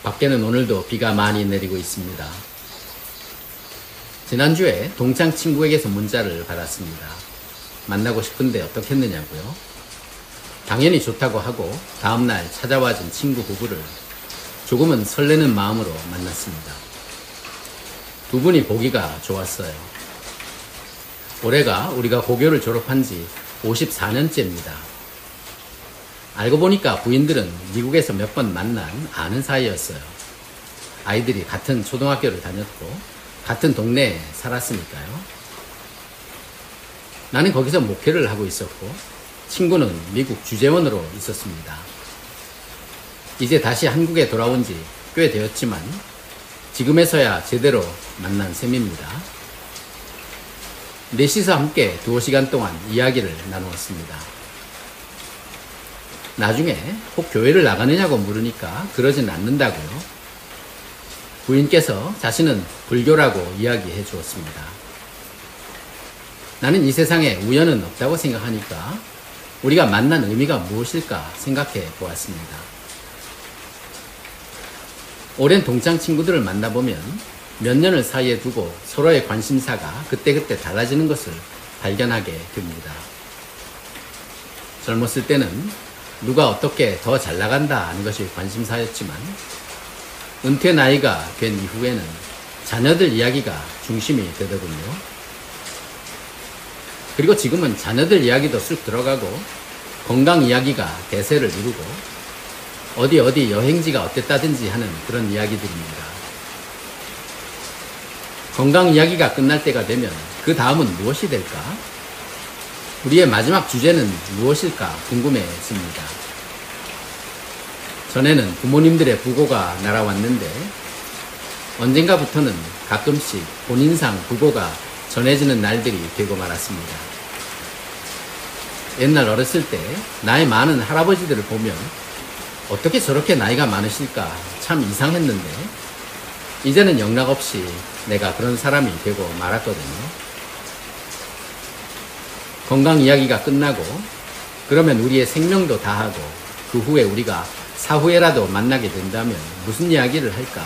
밖에는 오늘도 비가 많이 내리고 있습니다. 지난주에 동창 친구에게서 문자를 받았습니다. 만나고 싶은데 어떻겠느냐고요? 당연히 좋다고 하고 다음날 찾아와준 친구 부부를 조금은 설레는 마음으로 만났습니다. 두 분이 보기가 좋았어요. 올해가 우리가 고교를 졸업한 지 54년째입니다. 알고 보니까 부인들은 미국에서 몇 번 만난 아는 사이였어요. 아이들이 같은 초등학교를 다녔고 같은 동네에 살았으니까요. 나는 거기서 목회를 하고 있었고 친구는 미국 주재원으로 있었습니다. 이제 다시 한국에 돌아온 지 꽤 되었지만 지금에서야 제대로 만난 셈입니다. 넷이서 함께 2시간 동안 이야기를 나누었습니다. 나중에 혹 교회를 나가느냐고 물으니까 그러진 않는다고요. 부인께서 자신은 불교라고 이야기해 주었습니다. 나는 이 세상에 우연은 없다고 생각하니까 우리가 만난 의미가 무엇일까 생각해 보았습니다. 오랜 동창 친구들을 만나보면 몇 년을 사이에 두고 서로의 관심사가 그때그때 달라지는 것을 발견하게 됩니다. 젊었을 때는 누가 어떻게 더 잘 나간다 하는 것이 관심사였지만 은퇴 나이가 된 이후에는 자녀들 이야기가 중심이 되더군요. 그리고 지금은 자녀들 이야기도 쑥 들어가고 건강 이야기가 대세를 이루고 어디 여행지가 어땠다든지 하는 그런 이야기들입니다. 건강 이야기가 끝날 때가 되면 그 다음은 무엇이 될까? 우리의 마지막 주제는 무엇일까 궁금해집니다. 전에는 부모님들의 부고가 날아왔는데 언젠가부터는 가끔씩 본인상 부고가 전해지는 날들이 되고 말았습니다. 옛날 어렸을 때 나이 많은 할아버지들을 보면 어떻게 저렇게 나이가 많으실까 참 이상했는데 이제는 영락없이 내가 그런 사람이 되고 말았거든요. 건강 이야기가 끝나고 그러면 우리의 생명도 다하고 그 후에 우리가 사후에라도 만나게 된다면 무슨 이야기를 할까?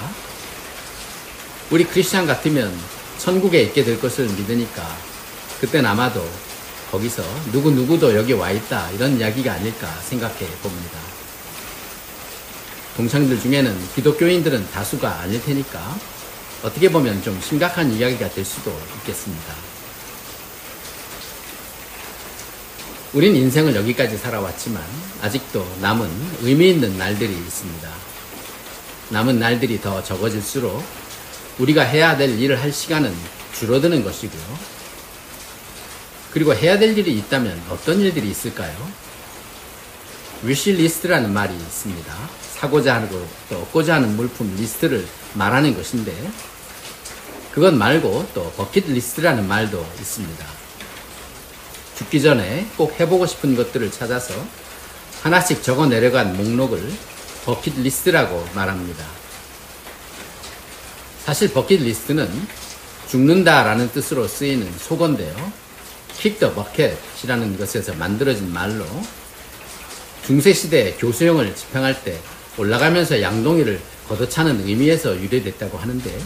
우리 크리스찬 같으면 천국에 있게 될 것을 믿으니까 그땐 아마도 거기서 누구누구도 여기 와 있다 이런 이야기가 아닐까 생각해 봅니다. 동창들 중에는 기독교인들은 다수가 아닐 테니까 어떻게 보면 좀 심각한 이야기가 될 수도 있겠습니다. 우린 인생을 여기까지 살아왔지만 아직도 남은 의미 있는 날들이 있습니다. 남은 날들이 더 적어질수록 우리가 해야 될 일을 할 시간은 줄어드는 것이고요. 그리고 해야 될 일이 있다면 어떤 일들이 있을까요? 위시리스트라는 말이 있습니다. 사고자 하고 또 얻고자 하는 물품 리스트를 말하는 것인데 그것 말고 또 버킷리스트라는 말도 있습니다. 죽기 전에 꼭 해보고 싶은 것들을 찾아서 하나씩 적어 내려간 목록을 버킷리스트라고 말합니다. 사실 버킷리스트는 죽는다라는 뜻으로 쓰이는 속어인데요. kick the bucket이라는 것에서 만들어진 말로 중세시대 교수형을 집행할 때 올라가면서 양동이를 걷어차는 의미에서 유래됐다고 하는데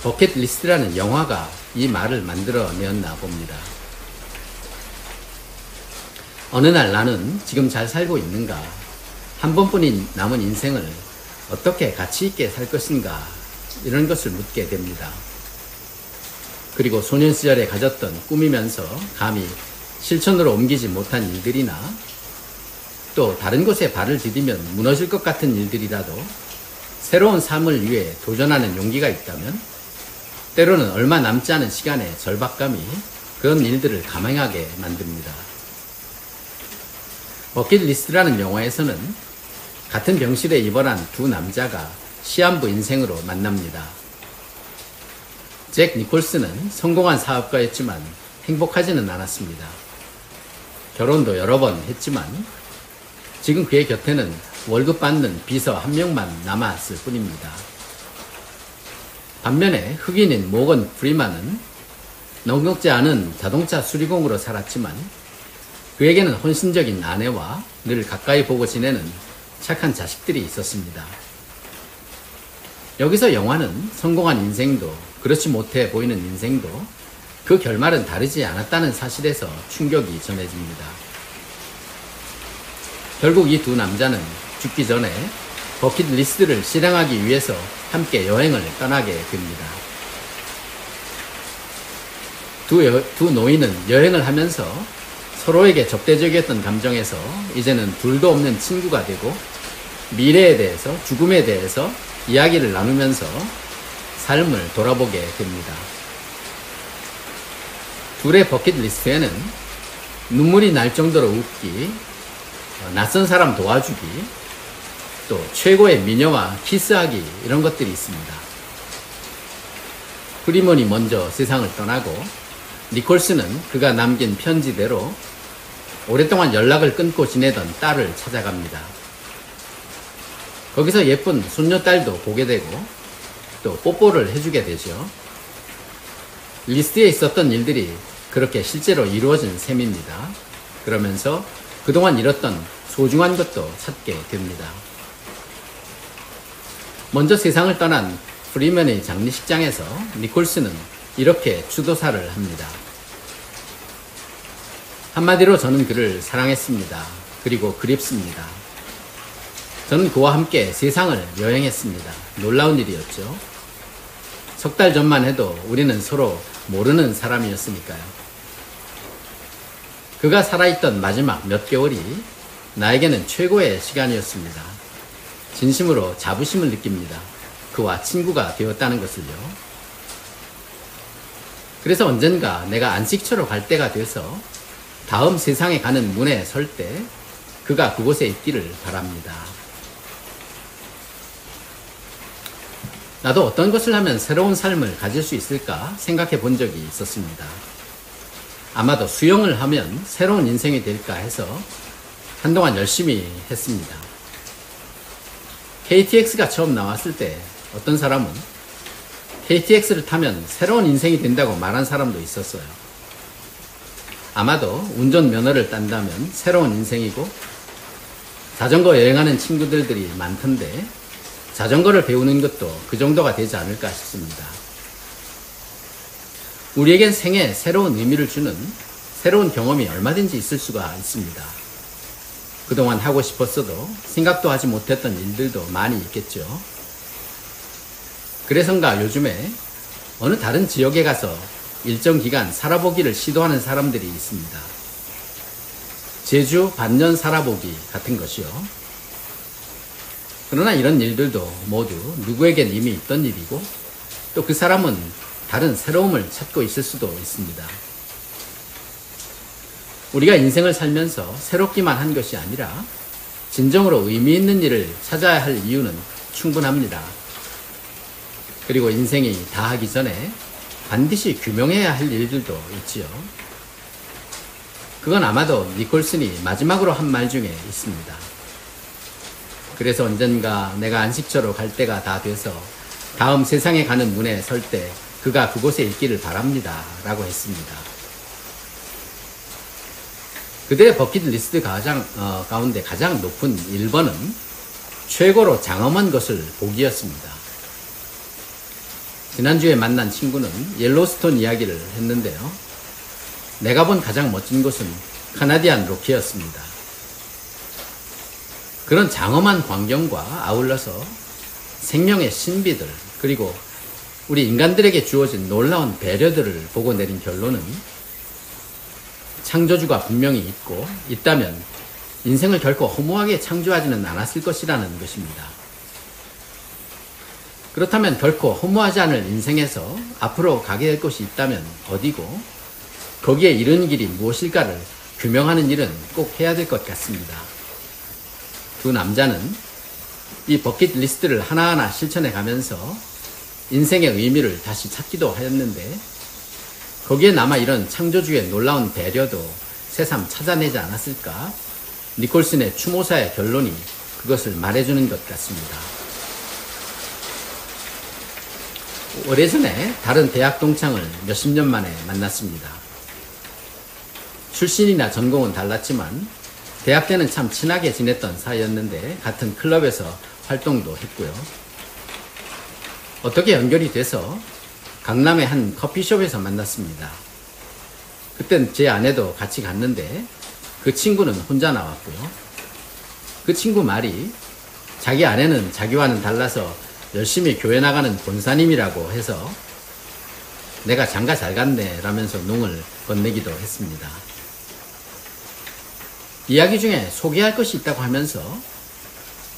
버킷리스트라는 영화가 이 말을 만들어내었나 봅니다. 어느 날 나는 지금 잘 살고 있는가? 한 번뿐인 남은 인생을 어떻게 가치 있게 살 것인가? 이런 것을 묻게 됩니다. 그리고 소년 시절에 가졌던 꿈이면서 감히 실천으로 옮기지 못한 일들이나 또 다른 곳에 발을 디디면 무너질 것 같은 일들이라도 새로운 삶을 위해 도전하는 용기가 있다면 때로는 얼마 남지 않은 시간의 절박감이 그런 일들을 감행하게 만듭니다. 버킷리스트라는 영화에서는 같은 병실에 입원한 두 남자가 시한부 인생으로 만납니다. 잭 니콜스는 성공한 사업가였지만 행복하지는 않았습니다. 결혼도 여러 번 했지만 지금 그의 곁에는 월급 받는 비서 한 명만 남았을 뿐입니다. 반면에 흑인인 모건 프리만은 넉넉지 않은 자동차 수리공으로 살았지만 그에게는 헌신적인 아내와 늘 가까이 보고 지내는 착한 자식들이 있었습니다. 여기서 영화는 성공한 인생도 그렇지 못해 보이는 인생도 그 결말은 다르지 않았다는 사실에서 충격이 전해집니다. 결국 이 두 남자는 죽기 전에 버킷리스트를 실행하기 위해서 함께 여행을 떠나게 됩니다. 두 노인은 여행을 하면서 서로에게 적대적이었던 감정에서 이제는 둘도 없는 친구가 되고 미래에 대해서, 죽음에 대해서 이야기를 나누면서 삶을 돌아보게 됩니다. 둘의 버킷리스트에는 눈물이 날 정도로 웃기, 낯선 사람 도와주기, 또 최고의 미녀와 키스하기 이런 것들이 있습니다. 프리먼이 먼저 세상을 떠나고 니콜스는 그가 남긴 편지대로 오랫동안 연락을 끊고 지내던 딸을 찾아갑니다. 거기서 예쁜 손녀딸도 보게 되고 또 뽀뽀를 해주게 되죠. 리스트에 있었던 일들이 그렇게 실제로 이루어진 셈입니다. 그러면서 그동안 잃었던 소중한 것도 찾게 됩니다. 먼저 세상을 떠난 프리먼의 장례식장에서 니콜스는 이렇게 추도사를 합니다. 한마디로 저는 그를 사랑했습니다. 그리고 그립습니다. 저는 그와 함께 세상을 여행했습니다. 놀라운 일이었죠. 석 달 전만 해도 우리는 서로 모르는 사람이었으니까요. 그가 살아있던 마지막 몇 개월이 나에게는 최고의 시간이었습니다. 진심으로 자부심을 느낍니다. 그와 친구가 되었다는 것을요. 그래서 언젠가 내가 안식처로 갈 때가 돼서 다음 세상에 가는 문에 설 때 그가 그곳에 있기를 바랍니다. 나도 어떤 것을 하면 새로운 삶을 가질 수 있을까 생각해 본 적이 있었습니다. 아마도 수영을 하면 새로운 인생이 될까 해서 한동안 열심히 했습니다. KTX가 처음 나왔을 때 어떤 사람은 KTX를 타면 새로운 인생이 된다고 말한 사람도 있었어요. 아마도 운전면허를 딴다면 새로운 인생이고 자전거 여행하는 친구들이 많던데 자전거를 배우는 것도 그 정도가 되지 않을까 싶습니다. 우리에겐 생에 새로운 의미를 주는 새로운 경험이 얼마든지 있을 수가 있습니다. 그동안 하고 싶었어도 생각도 하지 못했던 일들도 많이 있겠죠. 그래서인가 요즘에 어느 다른 지역에 가서 일정 기간 살아보기를 시도하는 사람들이 있습니다. 제주 반년 살아보기 같은 것이요. 그러나 이런 일들도 모두 누구에겐 이미 있던 일이고 또 그 사람은 다른 새로움을 찾고 있을 수도 있습니다. 우리가 인생을 살면서 새롭기만 한 것이 아니라 진정으로 의미 있는 일을 찾아야 할 이유는 충분합니다. 그리고 인생이 다 하기 전에 반드시 규명해야 할 일들도 있지요. 그건 아마도 니콜슨이 마지막으로 한 말 중에 있습니다. 그래서 언젠가 내가 안식처로 갈 때가 다 돼서 다음 세상에 가는 문에 설 때 그가 그곳에 있기를 바랍니다. 라고 했습니다. 그들의 버킷리스트 가운데 가장 높은 1번은 최고로 장엄한 것을 보기였습니다. 지난주에 만난 친구는 옐로스톤 이야기를 했는데요. 내가 본 가장 멋진 곳은 카나디안 로키였습니다. 그런 장엄한 광경과 아울러서 생명의 신비들 그리고 우리 인간들에게 주어진 놀라운 배려들을 보고 내린 결론은 창조주가 분명히 있고 있다면 인생을 결코 허무하게 창조하지는 않았을 것이라는 것입니다. 그렇다면 결코 허무하지 않을 인생에서 앞으로 가게 될 곳이 있다면 어디고 거기에 이른 길이 무엇일까를 규명하는 일은 꼭 해야 될 것 같습니다. 두 남자는 이 버킷리스트를 하나하나 실천해 가면서 인생의 의미를 다시 찾기도 하였는데 거기에 남아 이런 창조주의 놀라운 배려도 새삼 찾아내지 않았을까? 니콜슨의 추모사의 결론이 그것을 말해주는 것 같습니다. 오래전에 다른 대학 동창을 몇십 년 만에 만났습니다. 출신이나 전공은 달랐지만 대학 때는 참 친하게 지냈던 사이였는데 같은 클럽에서 활동도 했고요. 어떻게 연결이 돼서 강남의 한 커피숍에서 만났습니다. 그땐 제 아내도 같이 갔는데 그 친구는 혼자 나왔고요. 그 친구 말이 자기 아내는 자기와는 달라서 열심히 교회 나가는 권사님이라고 해서 내가 장가 잘 갔네 라면서 농을 건네기도 했습니다. 이야기 중에 소개할 것이 있다고 하면서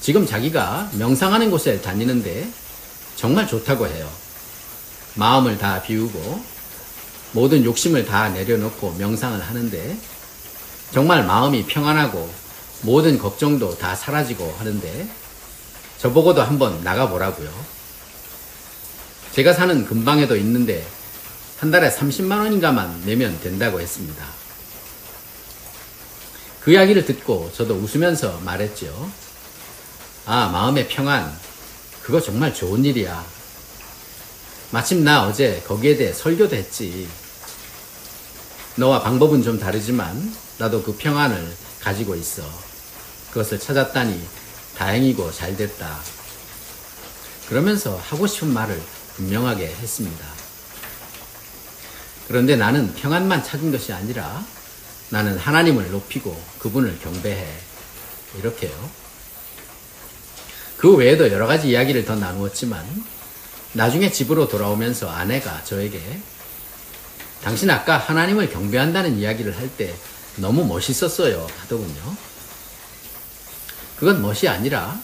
지금 자기가 명상하는 곳에 다니는데 정말 좋다고 해요. 마음을 다 비우고 모든 욕심을 다 내려놓고 명상을 하는데 정말 마음이 평안하고 모든 걱정도 다 사라지고 하는데 저보고도 한번 나가보라고요. 제가 사는 근방에도 있는데 한 달에 30만 원인가만 내면 된다고 했습니다. 그 이야기를 듣고 저도 웃으면서 말했죠. 아, 마음의 평안, 그거 정말 좋은 일이야. 마침 나 어제 거기에 대해 설교도 했지. 너와 방법은 좀 다르지만 나도 그 평안을 가지고 있어. 그것을 찾았다니 다행이고 잘 됐다. 그러면서 하고 싶은 말을 분명하게 했습니다. 그런데 나는 평안만 찾은 것이 아니라 나는 하나님을 높이고 그분을 경배해. 이렇게요. 그 외에도 여러 가지 이야기를 더 나누었지만 나중에 집으로 돌아오면서 아내가 저에게 당신 아까 하나님을 경배한다는 이야기를 할 때 너무 멋있었어요 하더군요. 그건 멋이 아니라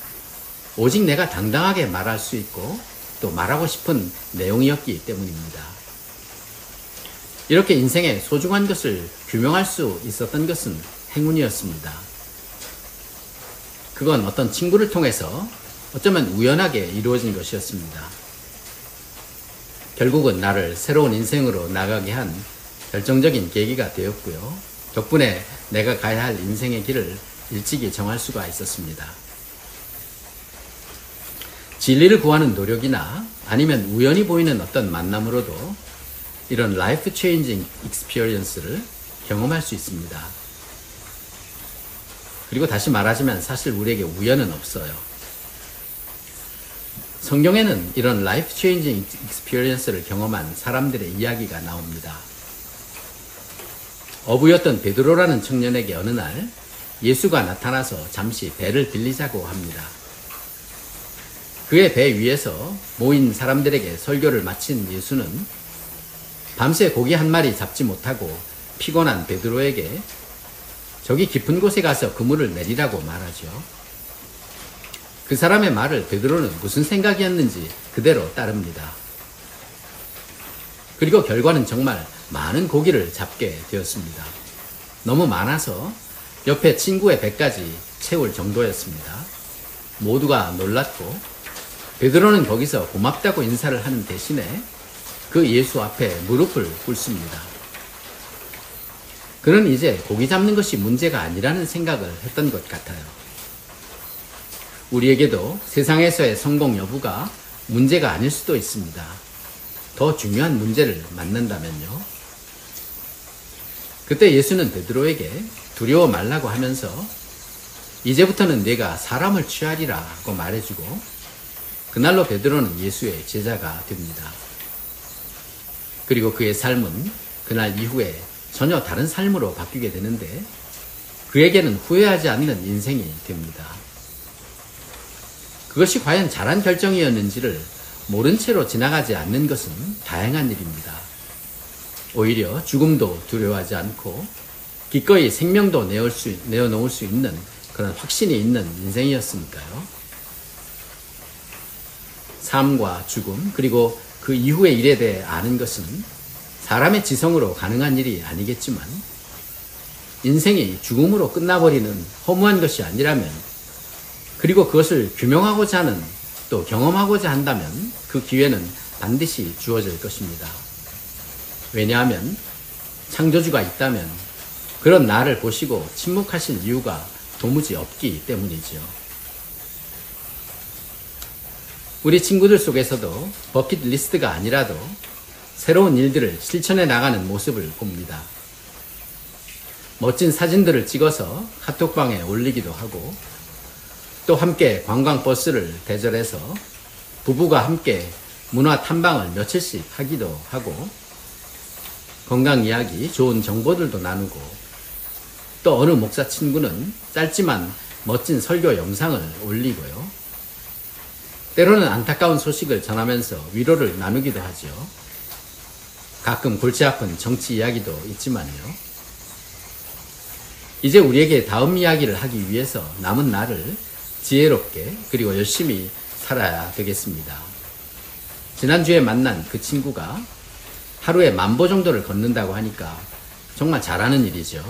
오직 내가 당당하게 말할 수 있고 또 말하고 싶은 내용이었기 때문입니다. 이렇게 인생의 소중한 것을 규명할 수 있었던 것은 행운이었습니다. 그건 어떤 친구를 통해서 어쩌면 우연하게 이루어진 것이었습니다. 결국은 나를 새로운 인생으로 나가게 한 결정적인 계기가 되었고요. 덕분에 내가 가야 할 인생의 길을 일찍이 정할 수가 있었습니다. 진리를 구하는 노력이나 아니면 우연히 보이는 어떤 만남으로도 이런 라이프 체인징 익스피리언스를 경험할 수 있습니다. 그리고 다시 말하지만 사실 우리에게 우연은 없어요. 성경에는 이런 라이프 체인징 익스피리언스를 경험한 사람들의 이야기가 나옵니다. 어부였던 베드로라는 청년에게 어느 날 예수가 나타나서 잠시 배를 빌리자고 합니다. 그의 배 위에서 모인 사람들에게 설교를 마친 예수는 밤새 고기 한 마리 잡지 못하고 피곤한 베드로에게 저기 깊은 곳에 가서 그물을 내리라고 말하죠. 그 사람의 말을 베드로는 무슨 생각이었는지 그대로 따릅니다. 그리고 결과는 정말 많은 고기를 잡게 되었습니다. 너무 많아서 옆에 친구의 배까지 채울 정도였습니다. 모두가 놀랐고 베드로는 거기서 고맙다고 인사를 하는 대신에 그 예수 앞에 무릎을 꿇습니다. 그는 이제 고기 잡는 것이 문제가 아니라는 생각을 했던 것 같아요. 우리에게도 세상에서의 성공 여부가 문제가 아닐 수도 있습니다. 더 중요한 문제를 만난다면요. 그때 예수는 베드로에게 두려워 말라고 하면서 이제부터는 네가 사람을 취하리라고 말해주고 그날로 베드로는 예수의 제자가 됩니다. 그리고 그의 삶은 그날 이후에 전혀 다른 삶으로 바뀌게 되는데 그에게는 후회하지 않는 인생이 됩니다. 그것이 과연 잘한 결정이었는지를 모른 채로 지나가지 않는 것은 다행한 일입니다. 오히려 죽음도 두려워하지 않고 기꺼이 생명도 내어놓을 수 있는 그런 확신이 있는 인생이었으니까요. 삶과 죽음 그리고 그 이후의 일에 대해 아는 것은 사람의 지성으로 가능한 일이 아니겠지만 인생이 죽음으로 끝나버리는 허무한 것이 아니라면 그리고 그것을 규명하고자 하는 또 경험하고자 한다면 그 기회는 반드시 주어질 것입니다. 왜냐하면 창조주가 있다면 그런 나를 보시고 침묵하실 이유가 도무지 없기 때문이지요. 우리 친구들 속에서도 버킷리스트가 아니라도 새로운 일들을 실천해 나가는 모습을 봅니다. 멋진 사진들을 찍어서 카톡방에 올리기도 하고 또 함께 관광버스를 대절해서 부부가 함께 문화 탐방을 며칠씩 하기도 하고 건강 이야기, 좋은 정보들도 나누고 또 어느 목사 친구는 짧지만 멋진 설교 영상을 올리고요. 때로는 안타까운 소식을 전하면서 위로를 나누기도 하죠. 가끔 골치 아픈 정치 이야기도 있지만요. 이제 우리에게 다음 이야기를 하기 위해서 남은 날을 지혜롭게 그리고 열심히 살아야 되겠습니다. 지난주에 만난 그 친구가 하루에 10,000보 정도를 걷는다고 하니까 정말 잘하는 일이죠.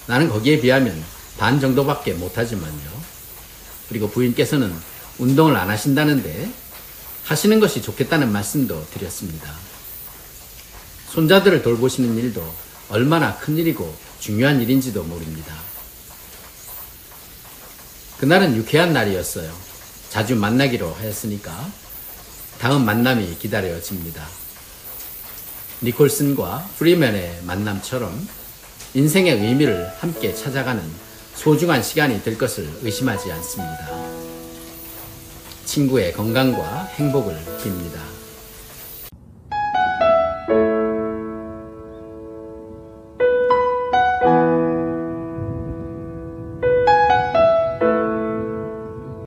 나는 거기에 비하면 반 정도밖에 못하지만요. 그리고 부인께서는 운동을 안 하신다는데 하시는 것이 좋겠다는 말씀도 드렸습니다. 손자들을 돌보시는 일도 얼마나 큰 일이고 중요한 일인지도 모릅니다. 그날은 유쾌한 날이었어요. 자주 만나기로 하였으니까 다음 만남이 기다려집니다. 니콜슨과 프리맨의 만남처럼 인생의 의미를 함께 찾아가는 소중한 시간이 될 것을 의심하지 않습니다. 친구의 건강과 행복을 빕니다.